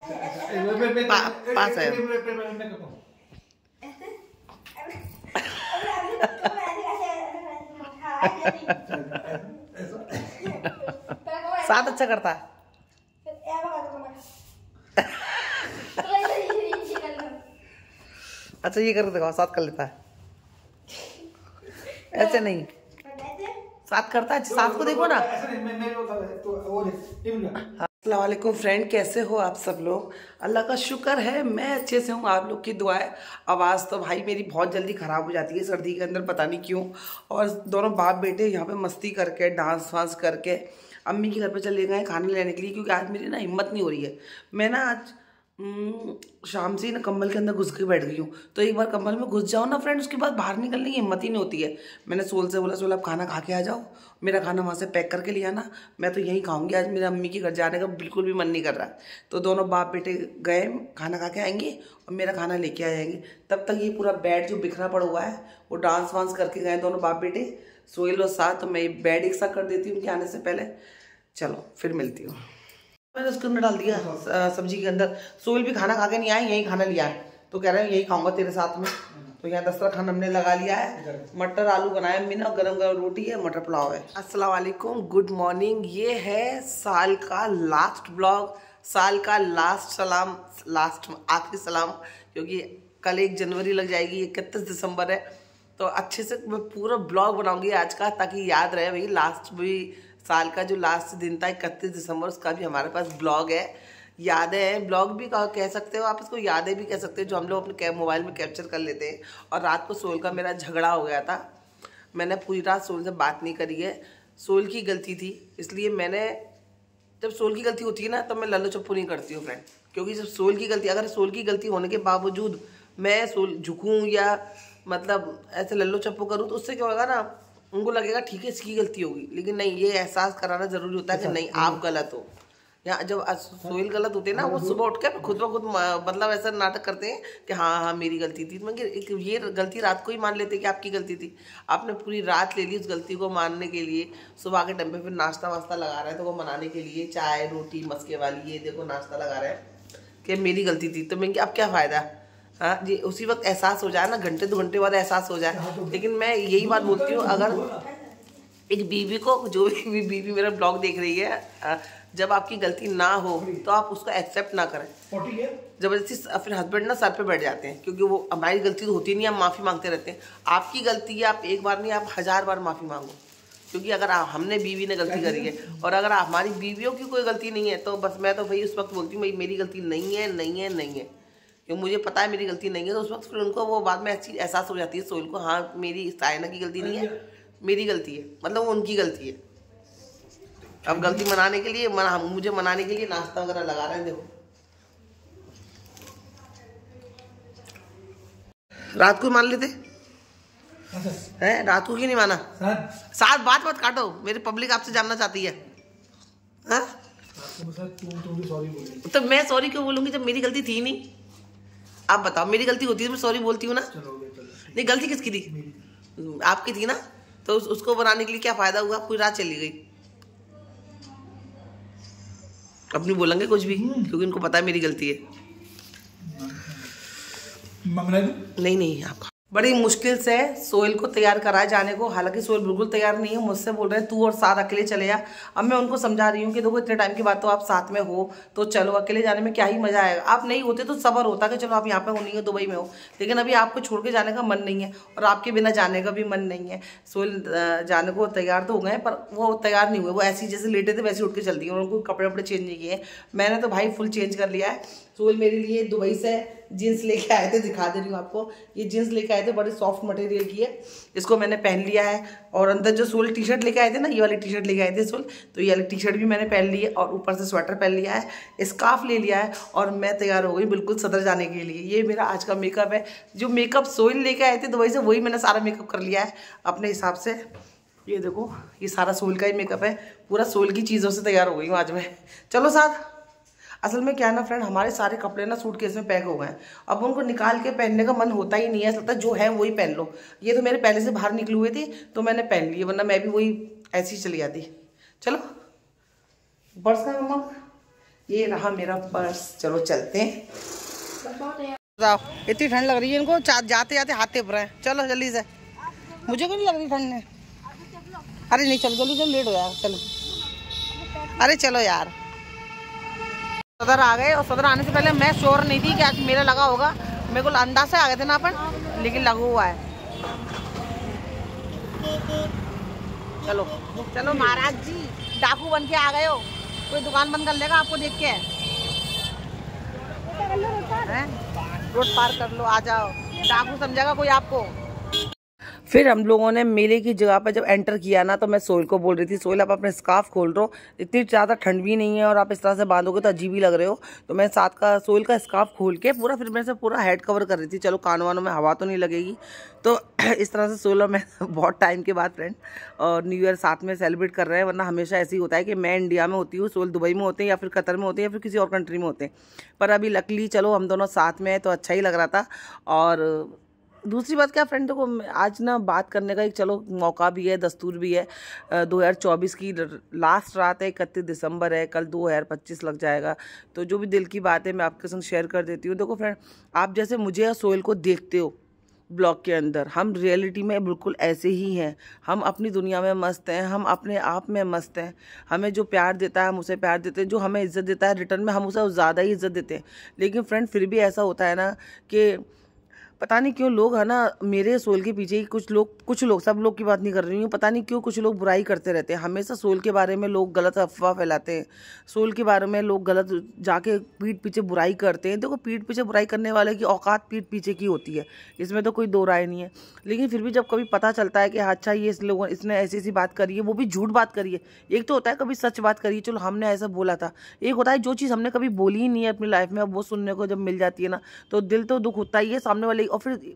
पास है। साथ अच्छा करता है। अच्छा ये कर देखो, साथ कर लेता है, ऐसे नहीं, साथ करता है, साथ को देखो ना। अस्सलाम वालेकुम फ्रेंड, कैसे हो आप सब लोग? अल्लाह का शुक्र है मैं अच्छे से हूँ, आप लोग की दुआ है। आवाज़ तो भाई मेरी बहुत जल्दी ख़राब हो जाती है सर्दी के अंदर, पता नहीं क्यों। और दोनों बाप बेटे यहाँ पे मस्ती करके डांस वांस करके अम्मी के घर पे चले गए खाने लेने के लिए, क्योंकि आज मेरी ना हिम्मत नहीं हो रही है। मैं ना आज शाम से ही ना कंबल के अंदर घुस के बैठ गई हूँ। तो एक बार कंबल में घुस जाओ ना फ्रेंड, उसके बाद बाहर निकलने की हिम्मत ही नहीं होती है। मैंने सोल से बोला, सोल आप खाना खा के आ जाओ, मेरा खाना वहाँ से पैक करके ले आना, मैं तो यहीं खाऊंगी आज, मेरा अम्मी के घर जाने का बिल्कुल भी मन नहीं कर रहा। तो दोनों बाप बेटे गए, खाना खा के आएंगे और मेरा खाना लेके आ जाएंगे। तब तक ये पूरा बेड जो बिखरा पड़ा हुआ है वो डांस वांस करके गए दोनों बाप बेटे, सोहेल और साथ। तो मैं बेड एक साथ कर देती हूँ उनके आने से पहले। चलो फिर मिलती हूँ। मैंने उसके अंदर डाल दिया सब्जी के अंदर। सोहेल भी खाना खा के नहीं आए, यही खाना लिया है, तो कह रहे हैं यही खाऊंगा तेरे साथ में। तो यहाँ दस्तरखान हमने लगा लिया है, मटर आलू बनाया अम्मी ने, गरम गरम रोटी है, मटर पुलाव है। अस्सलाम वालेकुम, गुड मॉर्निंग। ये है साल का लास्ट ब्लॉग, साल का लास्ट सलाम, लास्ट आखिरी सलाम, क्योंकि कल 1 जनवरी लग जाएगी, 31 दिसंबर है। तो अच्छे से मैं पूरा ब्लॉग बनाऊंगी आज का, ताकि याद रहे भाई लास्ट भी साल का जो लास्ट दिन था 31 दिसंबर, उसका भी हमारे पास ब्लॉग है, यादें हैं। ब्लॉग भी कह सकते हो आप इसको, यादें भी कह सकते हो, जो हम लोग अपने मोबाइल में कैप्चर कर लेते हैं। और रात को सोहेल का मेरा झगड़ा हो गया था, मैंने पूरी रात सोहेल से बात नहीं करी है। सोहेल की गलती थी, इसलिए मैंने, जब सोहेल की गलती होती है ना, तब मैं लल्लो चप्पू नहीं करती हूँ फ्रेंड। क्योंकि जब सोहेल की गलती, अगर सोहेल की गलती होने के बावजूद मैं झुकूँ या मतलब ऐसे लल्लो चप्पू करूँ, तो उससे क्या होगा ना, उनको लगेगा ठीक है इसकी गलती होगी। लेकिन नहीं, ये एहसास कराना जरूरी होता है कि नहीं आप गलत हो। या जब सोहेल गलत होते हैं ना, वो सुबह उठ के खुद ब खुद मतलब ऐसा नाटक करते हैं कि हाँ हाँ मेरी गलती थी। मगर ये गलती रात को ही मान लेते कि आपकी गलती थी। आपने पूरी रात ले ली उस गलती को मानने के लिए। सुबह के टाइम पे फिर नाश्ता वास्ता लगा रहे हैं, तो वो मनाने के लिए चाय रोटी मस्के वाली, ये देखो नाश्ता लगा रहे हैं कि मेरी गलती थी। तो मैं अब क्या फ़ायदा, हाँ जी, उसी वक्त एहसास हो जाए ना, घंटे 2 घंटे बाद एहसास हो जाए। लेकिन मैं यही बात बोलती हूँ, अगर एक बीवी को, जो भी बीवी मेरा ब्लॉग देख रही है, जब आपकी गलती ना हो तो आप उसको एक्सेप्ट ना करें जबरदस्ती। फिर हस्बैंड ना सर पे बैठ जाते हैं, क्योंकि वो हमारी गलती तो होती नहीं, हम माफ़ी मांगते रहते हैं। आपकी गलती है, आप एक बार नहीं आप 1000 बार माफ़ी मांगो। क्योंकि अगर हमने बीवी ने गलती करी है और अगर हमारी बीवियों की कोई गलती नहीं है, तो बस मैं तो भाई उस वक्त बोलती हूँ भाई मेरी गलती नहीं है, नहीं है, नहीं है, क्योंकि मुझे पता है मेरी गलती नहीं है। तो उस वक्त फिर उनको वो बाद में ऐसी एहसास हो जाती है सोहेल को, हाँ मेरी सायना की गलती नहीं है, मेरी गलती है, मतलब वो उनकी गलती है। अब गलती मनाने के लिए मुझे मनाने के लिए नाश्ता वगैरह लगा रहे हैं। देखो रात को मान लेते हैं, रात को क्यों नहीं माना? साथ बात मत काटो, मेरी पब्लिक आपसे जानना चाहती है। हाँ? तो मैं सॉरी क्यों बोलूंगी जब मेरी गलती थी नहीं? आप बताओ, मेरी गलती होती है तो मैं सॉरी बोलती हूँ ना? नहीं, गलती किसकी थी? आपकी थी ना। तो उसको बनाने के लिए क्या फायदा हुआ, पूरी रात चली गई। अब नहीं बोलेंगे कुछ भी, क्योंकि उनको पता है मेरी गलती है। नहीं नहीं, आप बड़ी मुश्किल से सोहेल को तैयार कराए जाने को। हालांकि सोहेल बिल्कुल तैयार नहीं है, मुझसे बोल रहे हैं तू और साथ अकेले चले जा। अब मैं उनको समझा रही हूँ कि देखो इतने टाइम के बाद तो आप साथ में हो, तो चलो, अकेले जाने में क्या ही मजा आएगा। आप नहीं होते तो सबर होता कि चलो आप यहाँ पे हो नहीं हो, दुबई में हो, लेकिन अभी आपको छोड़ के जाने का मन नहीं है और आपके बिना जाने का भी मन नहीं है। सोहेल जाने को तैयार तो हो गए, पर वो तैयार नहीं हुए, वो ऐसी जैसे लेटे थे वैसे उठ के चल दिए, उनको कपड़े वपड़े चेंज नहीं किए। मैंने तो भाई फुल चेंज कर लिया है। सोहेल मेरे लिए दुबई से जीन्स लेके आए थे, दिखा दे रही हूँ आपको, ये जीन्स लेके आए थे, बड़ी सॉफ्ट मटेरियल की है, इसको मैंने पहन लिया है। और अंदर जो सोहेल टी शर्ट लेके आए थे ना, ये वाली टी शर्ट लेके आए थे सोहेल, तो ये वाली टी शर्ट भी मैंने पहन ली है और ऊपर से स्वेटर पहन लिया है, स्कार्फ ले लिया है और मैं तैयार हो गई बिल्कुल सदर जाने के लिए। ये मेरा आज का मेकअप है। जो मेकअप सोहेल लेके आए थे दुबई से, वही मैंने सारा मेकअप कर लिया है अपने हिसाब से। ये देखो, ये सारा सोहेल का ही मेकअप है, पूरा सोहेल की चीज़ों से तैयार हो गई हूँ आज मैं। चलो साथ। असल में क्या है ना फ्रेंड, हमारे सारे कपड़े ना सूटकेस में पैक हो गए हैं, अब उनको निकाल के पहनने का मन होता ही नहीं है। लगता है जो है वही पहन लो। ये तो मेरे पहले से बाहर निकले हुए थे तो मैंने पहन लिए, वरना मैं भी वही ऐसी ही चली जाती। चलो पर्स का मम्मा, ये रहा मेरा पर्स। चलो चलते हैं। जाओ, इतनी ठंड लग रही है इनको, जाते जाते हाथ टेप रहे हैं। चलो जल्दी से, मुझे क्यों नहीं लग रही ठंड ने। अरे नहीं चलो जल्दी जल्दी, लेट हो यार। चलो अरे चलो यार। सदर आ गए और सदर आने से पहले मैं श्योर नहीं थी कि आज मेरा लगा होगा। मेरे को अंदाज से आ गए थे ना अपन, लेकिन लगा हुआ है। चलो चलो महाराज जी, डाकू बन के आ गए हो। कोई दुकान बंद कर लेगा आपको देख के। रोड पार कर लो, आ जाओ। डाकू समझेगा कोई आपको। फिर हम लोगों ने मेले की जगह पर जब एंटर किया ना, तो मैं सोहेल को बोल रही थी, सोहेल आप अपने स्कार्फ खोल रहे हो, इतनी ज़्यादा ठंड भी नहीं है और आप इस तरह से बांधोगे तो अजीब ही लग रहे हो। तो मैं साथ का सोहेल का स्कार्फ खोल के पूरा, फिर मैं से पूरा हेड कवर कर रही थी। चलो कान वानों में हवा तो नहीं लगेगी। तो इस तरह से सोहेल और मैं बहुत टाइम के बाद फ्रेंड और न्यू ईयर साथ में सेलिब्रेट कर रहे हैं। वरना हमेशा ऐसे ही होता है कि मैं इंडिया में होती हूँ, सोहेल दुबई में होते हैं या फिर कतर में होते हैं या फिर किसी और कंट्री में होते हैं। पर अभी लकली चलो हम दोनों साथ में हैं तो अच्छा ही लग रहा था। और दूसरी बात क्या फ्रेंड, देखो आज ना बात करने का एक चलो मौका भी है, दस्तूर भी है। 2024 की लास्ट रात है, 31 दिसंबर है, कल 2025 लग जाएगा। तो जो भी दिल की बात है मैं आपके संग शेयर कर देती हूँ। देखो फ्रेंड, आप जैसे मुझे या सोहेल को देखते हो ब्लॉग के अंदर, हम रियलिटी में बिल्कुल ऐसे ही हैं। हम अपनी दुनिया में मस्त हैं, हम अपने आप में मस्त हैं। हमें जो प्यार देता है हम उसे प्यार देते हैं, जो हमें इज्जत देता है रिटर्न में हम उसे ज़्यादा ही इज्जत देते हैं। लेकिन फ्रेंड फिर भी ऐसा होता है ना कि पता नहीं क्यों लोग है ना, मेरे सोहेल के पीछे ही कुछ लोग सब लोग की बात नहीं कर रही हूँ, पता नहीं क्यों कुछ लोग बुराई करते रहते हैं। हमेशा सोहेल के बारे में लोग गलत अफवाह फैलाते हैं, सोहेल के बारे में लोग गलत जाके पीठ पीछे बुराई करते हैं। देखो पीठ पीछे बुराई करने वाले की औकात पीठ पीछे की होती है, इसमें तो कोई दो राय नहीं है। लेकिन फिर भी जब कभी पता चलता है कि अच्छा ये इसने ऐसी ऐसी बात करी है, वो भी झूठ बात करी है। एक तो होता है कभी सच बात करी है, चलो हमने ऐसा बोला था। एक होता है जो चीज़ हमने कभी बोली ही नहीं है अपनी लाइफ में, अब वो सुनने को जब मिल जाती है ना, तो दिल तो दुख होता ही है सामने वाले। और फिर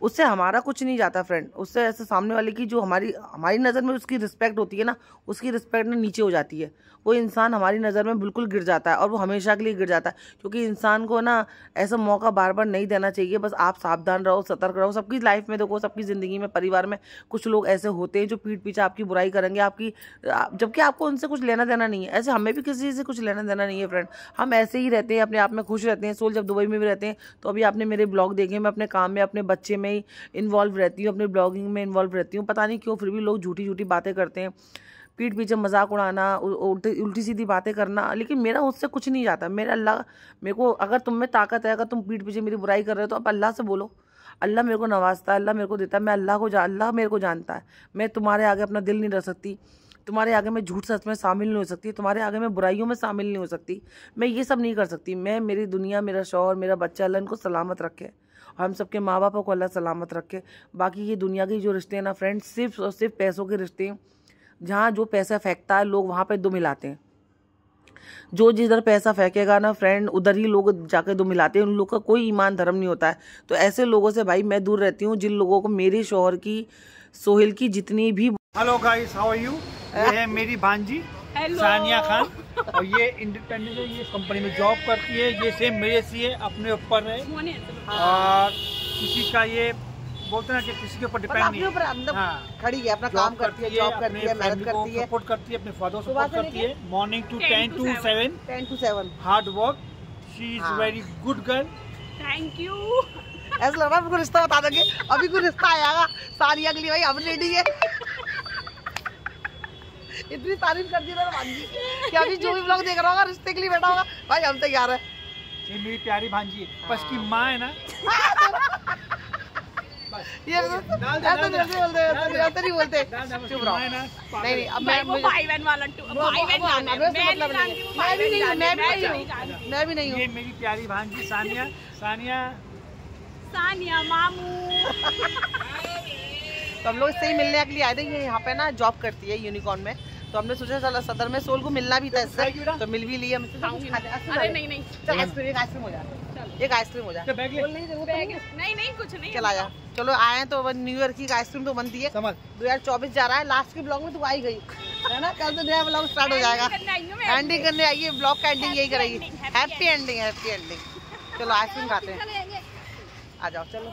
उससे हमारा कुछ नहीं जाता फ्रेंड, उससे ऐसे सामने वाले की जो हमारी नज़र में उसकी रिस्पेक्ट होती है ना, उसकी रिस्पेक्ट ना नीचे हो जाती है। वो इंसान हमारी नज़र में बिल्कुल गिर जाता है और वो हमेशा के लिए गिर जाता है। क्योंकि इंसान को ना ऐसा मौका बार बार नहीं देना चाहिए। बस आप सावधान रहो, सतर्क रहो। सबकी लाइफ में देखो, सबकी ज़िंदगी में, परिवार में कुछ लोग ऐसे होते हैं जो पीठ पीछे आपकी बुराई करेंगे, जबकि आपको उनसे कुछ लेना देना नहीं है। ऐसे हमें भी किसी से कुछ लेना देना नहीं है फ्रेंड। हम ऐसे ही रहते हैं, अपने आप में खुश रहते हैं। सोहेल जब दुबई में भी रहते हैं तो अभी आपने मेरे ब्लॉग देखे, मैं अपने काम में अपने बच्चे में ही इन्वॉल्व रहती हूँ, अपनी ब्लॉगिंग में इन्वॉल्व रहती हूँ। पता नहीं क्यों फिर भी लोग झूठी झूठी बातें करते हैं, पीठ पीछे मजाक उड़ाना, उल्टी सीधी बातें करना। लेकिन मेरा उससे कुछ नहीं जाता। मेरे को अगर तुम में ताकत है, अगर तुम पीठ पीछे मेरी बुराई कर रहे हो तो आप अल्लाह से बोलो। अल्लाह मेरे को नवाजता है, अल्लाह मेरे को देता है। मैं अल्लाह मेरे को जानता है। मैं तुम्हारे आगे अपना दिल नहीं रख सकती, तुम्हारे आगे मैं झूठ सच में शामिल नहीं हो सकती, तुम्हारे आगे मैं बुराइयों में शामिल नहीं हो सकती। मैं ये सब नहीं कर सकती। मैं, मेरी दुनिया, मेरा शौहर, मेरा बच्चा, अल्लाह इनको सलामत रखे। हम सबके माँ बापों को अल्लाह सलामत रखे। बाकी ये दुनिया की जो रिश्ते हैं ना फ्रेंड, सिर्फ और सिर्फ पैसों के रिश्ते हैं। जहाँ जो पैसा फेंकता है लोग वहाँ पे दो मिलाते हैं। जो जिधर पैसा फेंकेगा ना फ्रेंड, उधर ही लोग जाके दो मिलाते हैं। उन लोग का कोई ईमान धर्म नहीं होता है। तो ऐसे लोगों से भाई मैं दूर रहती हूँ, जिन लोगों को मेरे शौहर की, सोहेल की जितनी भी। Hello guys, how are you? ये है मेरी भांजी सानिया खान और ये इंडिपेंडेंट है, ये कंपनी में जॉब करती है। ये सेम मेरे सी है, अपने ऊपर है और किसी का ये बोलते हैं कि किसी के ऊपर डिपेंड नहीं है। हाँ, खड़ी है, अपना काम करती है, जॉब करती है, मेहनत करती है, सपोर्ट करती है, अपने फादर सपोर्ट करती है। Morning to 10 to 7 hard work. She is very good girl. Thank you. ऐसा लग रहा है रिश्ता बता देंगे, अभी कोई रिश्ता आएगा सानिया के लिए। भाई हम रेडी है। इतनी तारीफ कर दी ना भांजी कि अभी जो भी ब्लॉग देख रहा होगा रिश्ते के लिए बैठा होगा। भाई हम तैयार है। ये मेरी प्यारी भांजी है, बस की माँ है ना। ये ऐसा नहीं बोलते, चुप रहो। नहीं, अब मैं भी नहीं हूँ। ये मेरी प्यारी भांजी सानिया मामू। तो हम लोग इससे ही मिलने के लिए आए थे। ये यहाँ पे ना जॉब करती है यूनिकॉर्न में, तो हमने सोचा चलो सदर में सोहेल को मिलना भी था इससे, तो मिल भी लिया। अरे नहीं चल आइसक्रीम हो जाए, एक आइसक्रीम हो जाए। नहीं कुछ नहीं। चला जा, चलो आए तो न्यू ईयर की आइसक्रीम तो बनती है। 2024 जा रहा है, लास्ट के ब्लॉग में तो आई गई है ना। कल तो नया ब्लॉग स्टार्ट हो जाएगा। एंडिंग करने आइए, ब्लॉग का एंडिंग यही करेगी। Happy ending. चलो आइसक्रीम खाते हैं, आ जाओ। चलो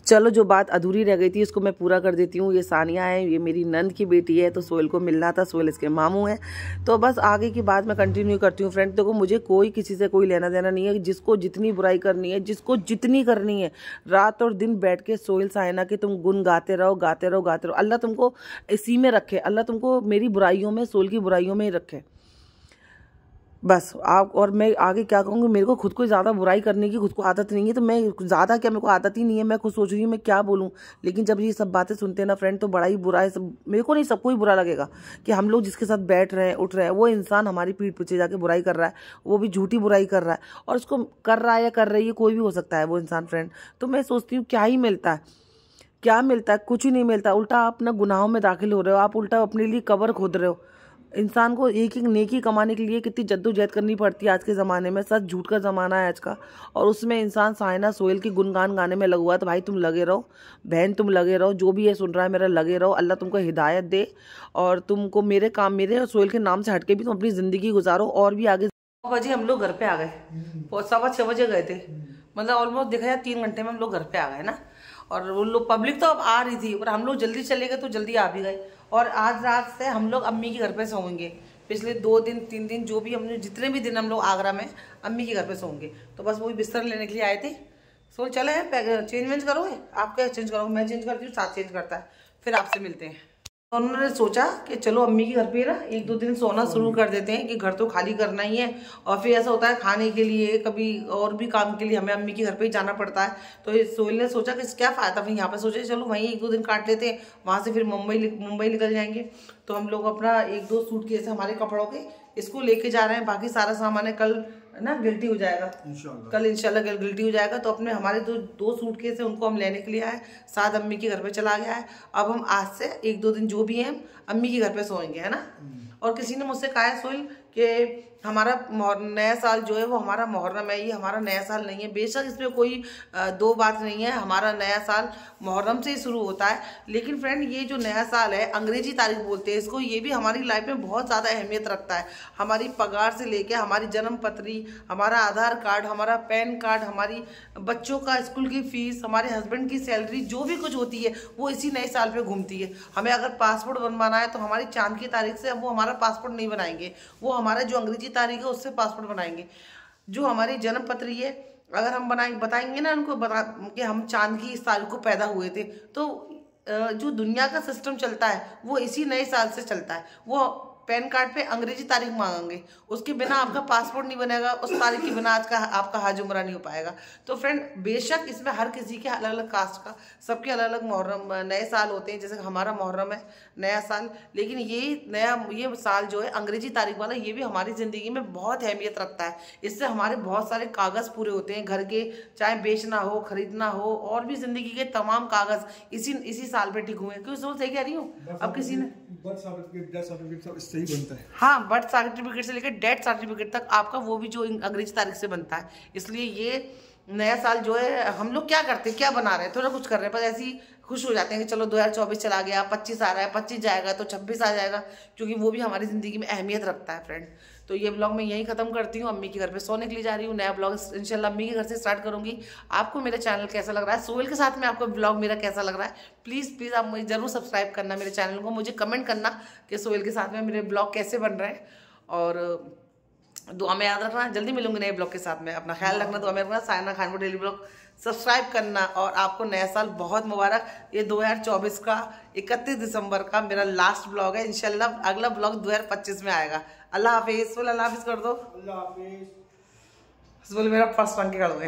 चलो जो बात अधूरी रह गई थी उसको मैं पूरा कर देती हूँ। ये सानिया है, ये मेरी नंद की बेटी है, तो सोहेल को मिलना था, सोहेल इसके मामू हैं। तो बस आगे की बात मैं कंटिन्यू करती हूँ। फ्रेंड देखो, मुझे कोई किसी से कोई लेना देना नहीं है। जिसको जितनी बुराई करनी है, जिसको जितनी करनी है, रात और दिन बैठ के सोहेल साइना के तुम गुण गाते रहो, गाते रहो, गाते रहो। अल्लाह तुमको इसी में रखे, अल्लाह तुमको मेरी बुराइयों में, सोहेल की बुराइयों में ही रखे बस। आप और मैं आगे क्या कहूँगी, मेरे को खुद को ज़्यादा बुराई करने की खुद को आदत नहीं है, तो मैं ज़्यादा क्या, मेरे को आदत ही नहीं है। मैं खुद सोच रही हूँ मैं क्या बोलूँ, लेकिन जब ये सब बातें सुनते हैं ना फ्रेंड, तो बड़ा ही बुरा है। सब मेरे को नहीं, सबको ही बुरा लगेगा कि हम लोग जिसके साथ बैठ रहे हैं, उठ रहे हैं, वो इंसान हमारी पीठ पीछे जाके बुराई कर रहा है, वो भी झूठी बुराई कर रहा है। और उसको कर रहा है या कर रही है, कोई भी हो सकता है वो इंसान फ्रेंड। तो मैं सोचती हूँ क्या ही मिलता है, क्या मिलता है, कुछ ही नहीं मिलता। उल्टा आप अपना गुनाहों में दाखिल हो रहे हो, आप उल्टा अपने लिए कब्र खोद रहे हो। इंसान को एक एक नेकी कमाने के लिए कितनी जद्दोजहद करनी पड़ती है आज के ज़माने में। सच झूठ का ज़माना है आज का, और उसमें इंसान साइना सोहेल की गुणगान गाने में लगा हुआ है। तो भाई तुम लगे रहो, बहन तुम लगे रहो, जो भी ये सुन रहा है मेरा लगे रहो। अल्लाह तुमको हिदायत दे, और तुमको मेरे काम, मेरे और सोहेल के नाम से हटके भी तुम अपनी ज़िंदगी गुजारो, और भी आगे। 9 बजे हम लोग घर पे आ गए, 6:15 बजे गए थे, मतलब ऑलमोस्ट देखा जाए 3 घंटे में हम लोग घर पे आ गए ना। और वो लोग पब्लिक तो अब आ रही थी, और हम लोग जल्दी चले गए तो जल्दी आ भी गए। और आज रात से हम लोग अम्मी के घर पे सोएंगे। पिछले 2 दिन 3 दिन जो भी हमने, जितने भी दिन हम लोग आगरा में अम्मी के घर पे सोएंगे। तो बस वही बिस्तर लेने के लिए आए थे। सो चले चेंज वेंज करोगे, आप क्या चेंज करोगे, मैं चेंज करती हूँ, साथ चेंज करता है, फिर आपसे मिलते हैं। तो उन्होंने सोचा कि चलो अम्मी के घर पे ना 1-2 दिन सोना शुरू कर देते हैं, कि घर तो खाली करना ही है। और फिर ऐसा होता है खाने के लिए, कभी और भी काम के लिए हमें अम्मी के घर पे ही जाना पड़ता है। तो सोहेल ने सोचा कि क्या फ़ायदा, फिर यहाँ पे सोचे चलो वहीं 1-2 दिन काट लेते हैं, वहाँ से फिर मुंबई निकल जाएंगे। तो हम लोग अपना 1-2 सूटकेस हमारे कपड़ों के इसको लेके जा रहे हैं। बाकी सारा सामान है, कल ना गिल्टी हो जाएगा, कल इंशाल्लाह गिल्टी हो जाएगा। तो अपने हमारे 2 सूटकेस है, उनको हम लेने के लिए आए। साथ अम्मी के घर पे चला गया है। अब हम आज से 1-2 दिन जो भी हैं अम्मी के घर पे सोएंगे, है ना। और किसी ने मुझसे कहा है सोहेल कि हमारा नया साल जो है वो हमारा मुहर्रम है, ये हमारा नया साल नहीं है। बेशक इसमें कोई 2 बात नहीं है, हमारा नया साल मुहर्रम से ही शुरू होता है। लेकिन फ्रेंड ये जो नया साल है, अंग्रेजी तारीख बोलते हैं इसको, ये भी हमारी लाइफ में बहुत ज़्यादा अहमियत रखता है। हमारी पगार से लेके हमारी जन्म पत्री, हमारा आधार कार्ड, हमारा पैन कार्ड, हमारी बच्चों का स्कूल की फीस, हमारे हस्बैंड की सैलरी, जो भी कुछ होती है वो इसी नए साल पर घूमती है। हमें अगर पासपोर्ट बनवाना है तो हमारी चांद की तारीख से वो हमारा पासपोर्ट नहीं बनाएंगे, वो हमारा जो अंग्रेजी तारीख है उससे पासपोर्ट बनाएंगे। जो हमारी जन्म पत्री है, अगर हम बताएंगे ना उनको कि हम चांद की इस तारीख को पैदा हुए थे, तो जो दुनिया का सिस्टम चलता है वो इसी नए साल से चलता है। वो पैन कार्ड पे अंग्रेजी तारीख मांगेंगे, उसके बिना आपका पासपोर्ट नहीं बनेगा, उस तारीख के बिना आज का आपका हज उम्रा नहीं हो पाएगा। तो फ्रेंड बेशक इसमें हर किसी के अलग अलग कास्ट का, सबके अलग अलग मुहर्रम नए साल होते हैं। जैसे हमारा मुहर्रम है नया साल, लेकिन ये साल जो है अंग्रेजी तारीख वाला, ये भी हमारी ज़िंदगी में बहुत अहमियत रखता है। इससे हमारे बहुत सारे कागज़ पूरे होते हैं घर के, चाहे बेचना हो, खरीदना हो, और भी ज़िंदगी के तमाम कागज़ इसी साल पर ठीक हुए हैं। क्यों सही कह रही हूँ। अब किसी ने बर्थ सर्टिफिकेट, डेथ सर्टिफिकेट सब इससे ही बनता है। हाँ, बर्थ सर्टिफिकेट से लेकर डेथ सर्टिफिकेट तक आपका वो भी जो अंग्रेजी तारीख से बनता है। इसलिए ये नया साल जो है, हम लोग क्या करते हैं, क्या बना रहे हैं, थोड़ा कुछ कर रहे हैं, पर ऐसे ही खुश हो जाते हैं कि चलो 2024 चला गया, 25 आ रहा है, 25 जाएगा तो 26 आ जाएगा, क्योंकि वो भी हमारी ज़िंदगी में अहमियत रखता है फ्रेंड। तो ये ब्लॉग मैं यहीं ख़त्म करती हूँ। अम्मी के घर पे सोने के लिए जा रही हूँ। नया ब्लॉग इंशाल्लाह अम्मी के घर से स्टार्ट करूँगी। आपको मेरा चैनल कैसा लग रहा है, सोहेल के साथ में आपको ब्लॉग मेरा कैसा लग रहा है, प्लीज़ आप मुझे ज़रूर सब्सक्राइब करना मेरे चैनल को। मुझे कमेंट करना कि सोहेल के साथ में मेरे ब्लॉग कैसे बन रहे हैं, और दुआ में याद रखना। जल्दी मिलूंगी नए ब्लॉग के साथ में, अपना ख्याल रखना, दुआ में रखना। साइना खान को डेली ब्लॉग सब्सक्राइब करना, और आपको नया साल बहुत मुबारक। ये 2024 का 31 दिसंबर का मेरा लास्ट ब्लॉग है। इंशाल्लाह अगला ब्लॉग 2025 में आएगा। अल्लाह हाफिज़। अल्लाह हाफिज़ कर दो। अल्लाह हाफिज़। मेरा फर्स्ट रंग के कर दो।